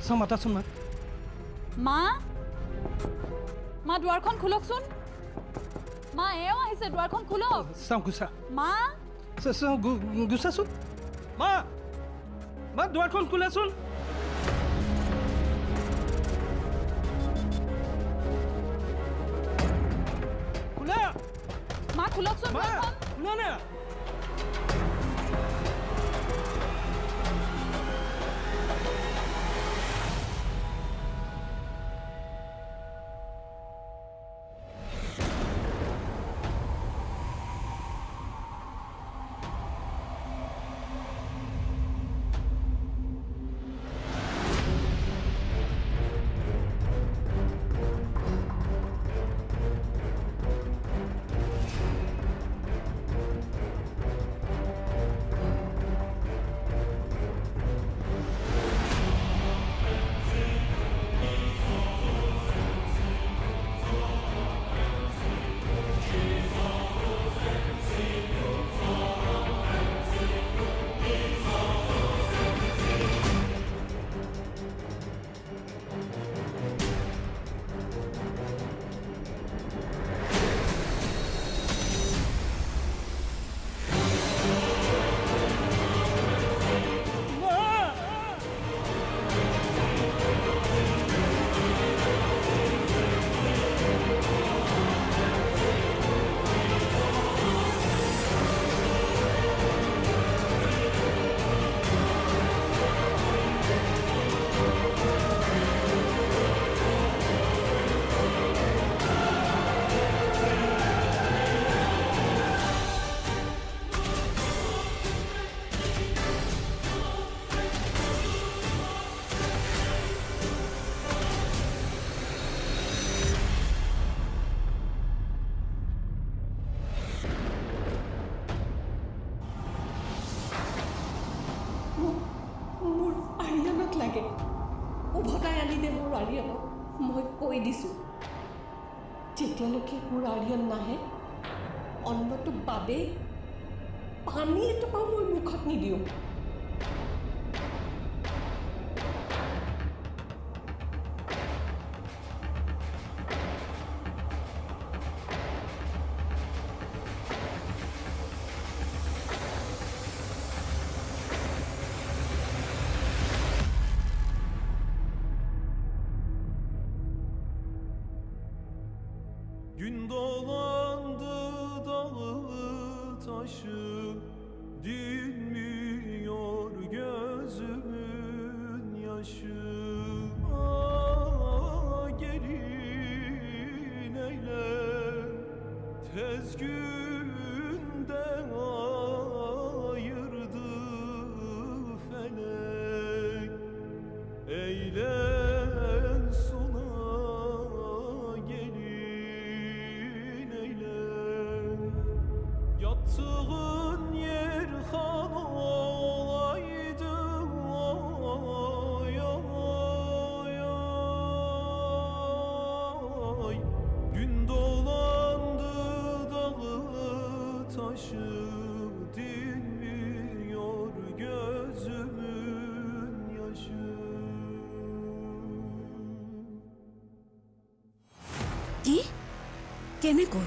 চাওঁ মাতাচোন মা মা মা দুৱাৰখন খোলকচোন মা এও আহিছে দুৱাৰখন খোলক চাওঁ গুচা মা চাওঁ গুচাচোন মা মা দুৱাৰখন খোলাচোন খোলা মা খোলকচোন মা দুৱাৰখন খোলা না লাগে উভতাই আনি দে মোৰ আৰিয়ানক মই কৈ দিছোঁ যেতিয়ালৈকে মোৰ আৰিয়ান নাহে অন্নটো বাদে পানী এটোপা মই মুখত নিদিওঁ Gün dolandı dağı taşı dinmiyor gözümün yaşı gelin eyle tez günden ayırdı felek eylen sona yattığın yer han olaydı oy, oy, oy. Gün dolandı dağı taşı dinmiyor gözümün yaşı কি কেনেকৈ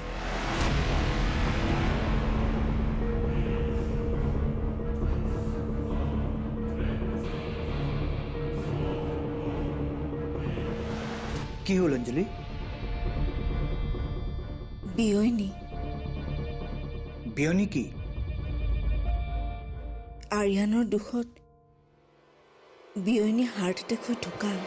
কি হল অঞ্জলি বিয়নী বিয়নী কি আৰিয়ানৰ দুখত বিয়নী হাৰ্ট এটেক হৈ ঢুকাল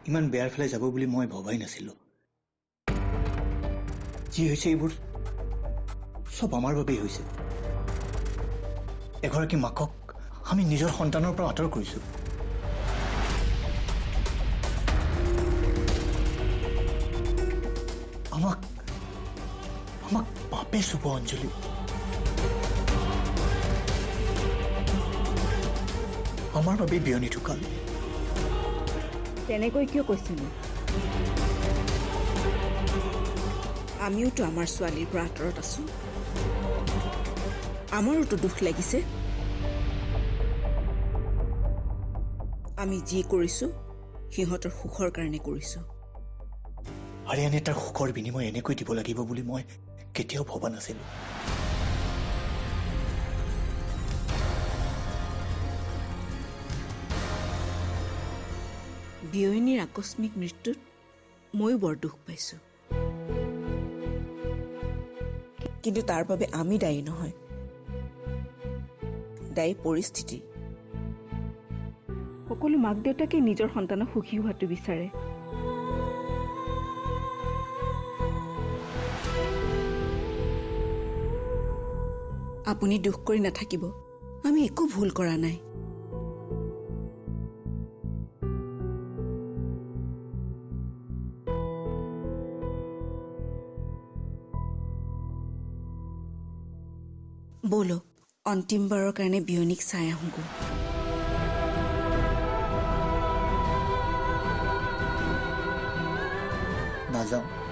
ইমান বেয়াৰ ফালে যাব বুলি মই ভবাই নাছিলো যি হৈছে এইবোৰ সব আমাৰ বাবেই হৈছে এগৰাকী মাকক আমি নিজৰ সন্তানৰ পৰা আঁতৰ কৰিছো পাপে চুব অঞ্জলি আমাৰ বাবে বিয়নী ঢুকাল তেনেকৈ কিয় কৈছিলো আমিওতো আমাৰ ছোৱালীৰ পৰা আঁতৰত আছো আমাৰোতো দুখ লাগিছে আমি যি কৰিছো সিহঁতৰ সুখৰ কাৰণে কৰিছো আৰিয়ানে তাৰ সুখৰ বিনিময় এনেকৈ দিব লাগিব বুলি মই কেতিয়াও ভবা নাছিলো বিয়নীৰ আকস্মিক মৃত্যুত ময়ো বৰ দুখ পাইছো কিন্তু তাৰ বাবে আমি দায়ী নহয় দায়ী পৰিস্থিতি সকলো মাক দেউতাকে নিজৰ সন্তানক সুখী হোৱাটো বিচাৰে আপুনি দুখ কৰি নাথাকিব আমি একো ভুল কৰা নাই বলো অন্তিমবাৰৰ কাৰণে বিয়নীক চাই আহোঁগৈ নাযাওঁ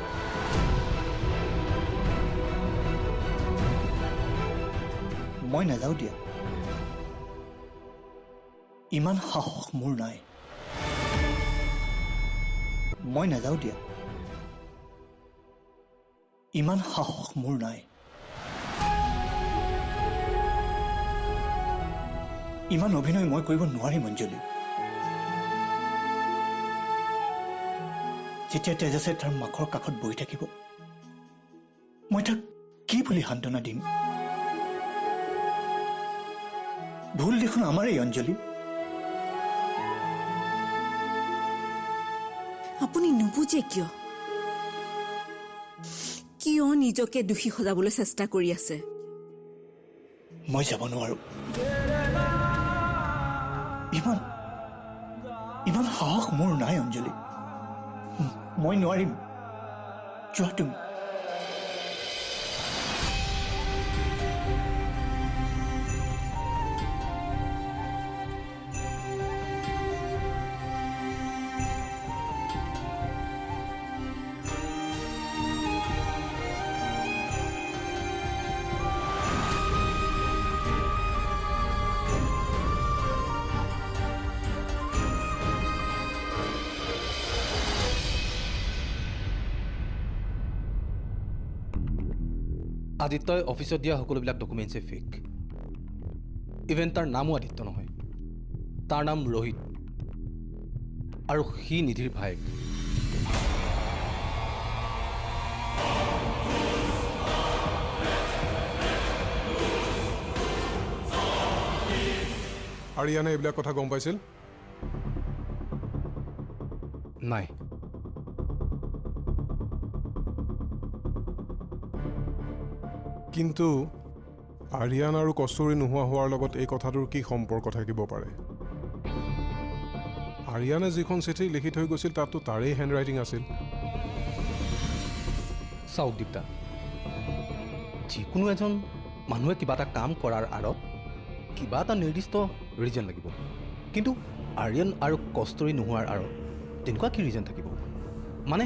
মই নাযাওঁ দিয়া ইমান সাহস মোৰ নাই মই নাযাওঁ দিয়া ইমান সাহস মোৰ নাই ইমান অভিনয় মই কৰিব নোৱাৰিম অঞ্জলি যেতিয়া তেজাছে তাৰ মাকৰ কাষত বহি থাকিব মই তাক কি বুলি সান্তনা দিম ভুল দেখোন আমাৰেই অঞ্জলি আপুনি নুবুজে কিয় কিয় নিজকে দোষী সজাবলৈ চেষ্টা কৰি আছে মই যাব নোৱাৰো ইমান সাহস মোৰ নাই অঞ্জলি মই নোৱাৰিম যোৱা তুমি আদিত্যই অফিচত দিয়া সকলোবিলাক ডকুমেণ্টছে ফেক ইভেন তাৰ নামো আদিত্য নহয় তাৰ নাম ৰোহিত আৰু সি নিধিৰ ভায়েক আৰিয়ানে এইবিলাক কথা গম পাইছিল নাই কিন্তু আৰিয়ান আৰু কস্তুৰী নোহোৱা হোৱাৰ লগত এই কথাটোৰ কি সম্পৰ্ক থাকিব পাৰে আৰিয়ানে যিখন চিঠি লিখি থৈ গৈছিল তাততো তাৰেই হেণ্ড ৰাইটিং আছিল চাওক দীপ্তা যিকোনো এজন মানুহে কিবা এটা কাম কৰাৰ আঁৰত কিবা এটা নিৰ্দিষ্ট ৰিজন লাগিব কিন্তু আৰিয়ান আৰু কস্তুৰী নোহোৱাৰ আঁৰত তেনেকুৱা কি ৰিজন থাকিব মানে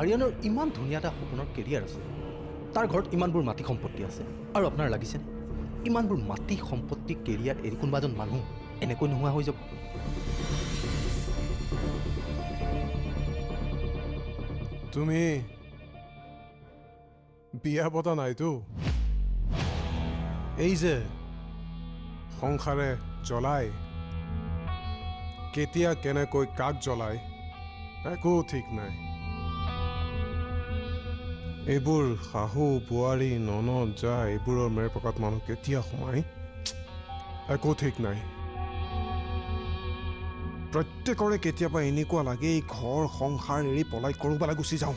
আৰিয়ানৰ ইমান ধুনীয়া এটা সপোনৰ কেৰিয়াৰ আছে তাৰ ঘৰত ইমানবোৰ মাটি সম্পত্তি আছে আৰু আপোনাৰ লাগিছেনে ইমানবোৰ মাটি সম্পত্তি কেৰিয়াৰ এৰি কোনোবা এজন মানুহ এনেকৈ নোহোৱা হৈ যাব তুমি বিয়া পতা নাইতো এই যে সংসাৰে জ্বলাই কেতিয়া কেনেকৈ কাক জ্বলায় একো ঠিক নাই এইবোৰ শাহু বোৱাৰী ননদ যা এইবোৰৰ মেৰ পকাত মানুহ কেতিয়া সোমাই একো ঠিক নাই প্ৰত্যেকৰে কেতিয়াবা এনেকুৱা লাগে এই ঘৰ সংসাৰ এৰি পলাই কৰবালৈ গুচি যাওঁ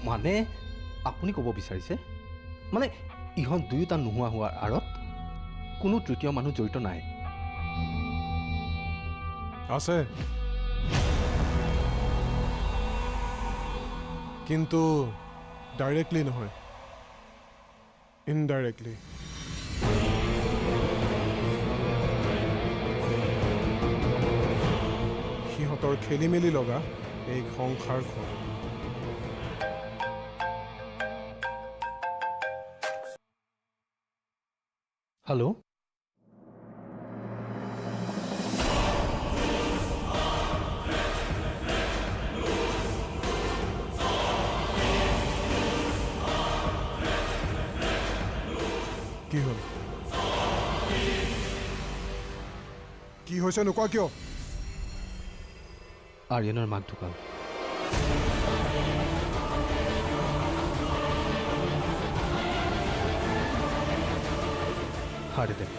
মানে আপুনি ক'ব বিচাৰিছে মানে ইহঁত দুয়োটা নোহোৱা হোৱাৰ আঁৰত কোনো তৃতীয় মানুহ জড়িত নাই আছে কিন্তু ডাইৰেক্টলি নহয়, ইনডাইৰেক্টলি। সিহঁতৰ খেলি মেলি লগা এই সংসাৰখন। হেল্ল', কি হ'ল? কি হৈছে নোকোৱা কিয়? আৰিয়ানৰ মাক ঢুকাল। Heart attack.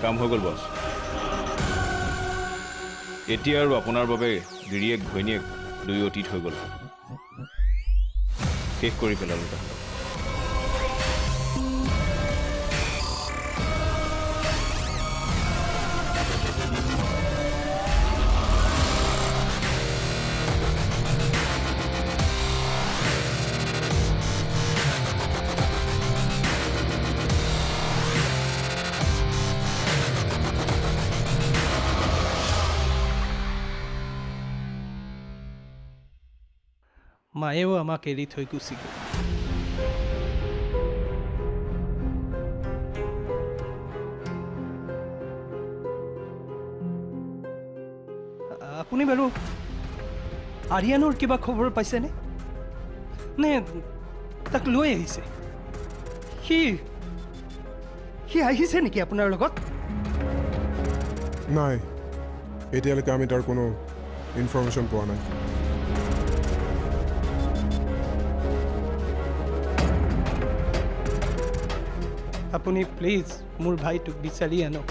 কাম হৈ গ'ল বছ। এতিয়া আৰু আপোনাৰ বাবে গিৰিয়েক ঘৈণীয়েক দুই অতীত হৈ গ'ল। শেষ কৰি পেলালোঁ তাহাঁতক। মায়েও আমাক এৰি থৈ গুচি গ'ল। আপুনি বাৰু আৰিয়ানৰ কিবা খবৰ পাইছেনে? নে তাক লৈ আহিছে? সি আহিছে নেকি আপোনাৰ লগত? নাই, এতিয়ালৈকে আমি তাৰ কোনো ইনফৰমেশ্যন পোৱা নাই। আপুনি প্লিজ মোৰ ভাইটোক বিচাৰি আনক।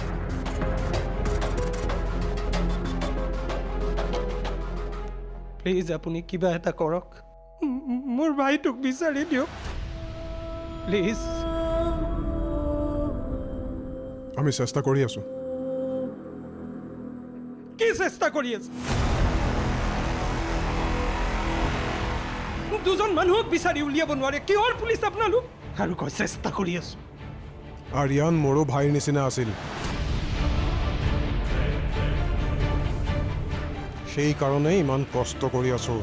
প্লিজ আপুনি কিবা এটা কৰক, মোৰ ভাইটোক বিচাৰি দিয়ক প্লিজ। আমি চেষ্টা কৰি আছোঁ। কি চেষ্টা কৰি আছে? দুজন মানুহক বিচাৰি উলিয়াব নোৱাৰে, কিহৰ পুলিচ আপোনালোক? আৰু কয় চেষ্টা কৰি আছো। আৰিয়ান মোৰো ভাইৰ নিচিনা আছিল, সেই কাৰণেই ইমান কষ্ট কৰি আছোঁ।